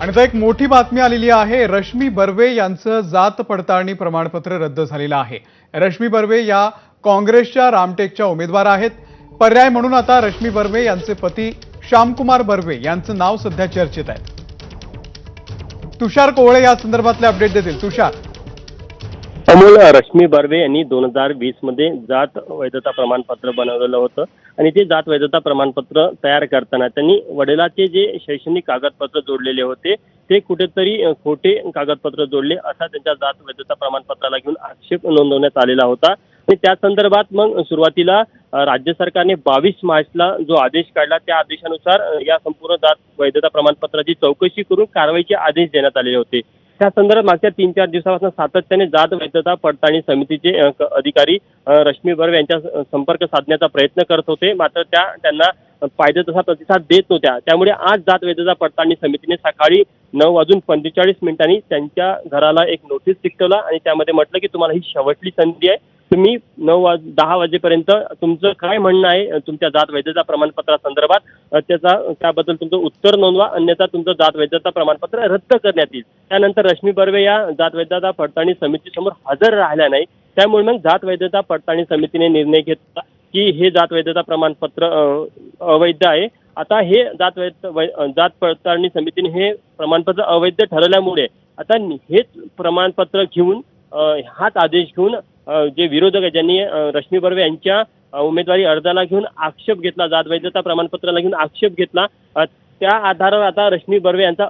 आणि आता एक मोठी बातमी आलेली आहे। रश्मी बर्वे यांचं जात पडताळणी प्रमाणपत्र रद्द झालेलं आहे। रश्मी बर्वे या काँग्रेसच्या रामटेकच्या उमेदवार आहेत। पर्याय म्हणून आता रश्मी बर्वे यांचे पती श्यामकुमार बर्वे यांचं नाव सध्या चर्चेत आहे। तुषार कोवळे या संदर्भातले अपडेट देतील। तुषार, अमोल, रश्मी बर्वे यांनी 2020 मध्ये जात वैधता प्रमाणपत्र बनवलेलं होतं आणि ते जात वैधता प्रमाणपत्र तयार करताना त्यांनी वडिलांचे जे शैक्षणिक कागदपत्र जोडलेले होते ते कुठेतरी खोटे कागदपत्र जोडले असा त्यांच्या जात वैधता प्रमाणपत्राला घेऊन आक्षेप नोंदवण्यात आलेला होता। आणि त्या संदर्भात मग सुरुवातीला राज्य सरकारने 22 मार्चला जो आदेश काढला त्या आदेशानुसार या संपूर्ण जात वैधता प्रमाणपत्राची चौकशी करून कारवाईचे आदेश देण्यात आलेले होते। त्या संदर्भात मागच्या 3-4 दिवसापासून सातत्याने जात वैधता पडताळणी समितीचे अधिकारी रश्मी बर्वे यांच्या संपर्क साधण्याचा प्रयत्न करत होते, मात्र त्यांना पाहिजे तसा प्रतिसाद देत नव्हत्या। त्यामुळे आज जात वैधता पडताळणी समितीने सकाळी 9:45 त्यांच्या घराला एक नोटीस चिकटवला आणि त्यामध्ये म्हटलं की तुम्हाला ही शेवटची संधी आहे, तुम्ही 10 वाजेपर्यंत तुमचं काय म्हणणं आहे तुमच्या जात वैधता प्रमाणपत्रासंदर्भात त्याबद्दल तुमचं उत्तर नोंदवा, अन्यथा तुमचं जात वैधता प्रमाणपत्र रद्द करण्यात येईल। त्यानंतर रश्मी बर्वे या जात वैधता पडताळणी समितीसमोर हजर राहिल्या नाही। त्यामुळे मग जात वैधता पडताळणी समितीने निर्णय घेतला की हे जात वैधता प्रमाणपत्र अवैध आहे। आता हे जात पडताळणी समितीने हे प्रमाणपत्र अवैध ठरवल्यामुळे आता हेच प्रमाणपत्र घेऊन हाच आदेश घेऊन जे विरोधक आहेत ज्यांनी रश्मी बर्वे यांच्या उमेदवारी अर्जाला घेऊन आक्षेप घेतला, जात वैधता प्रमाणपत्राला घेऊन आक्षेप घेतला, त्या आधारावर आता रश्मी बर्वे यांचा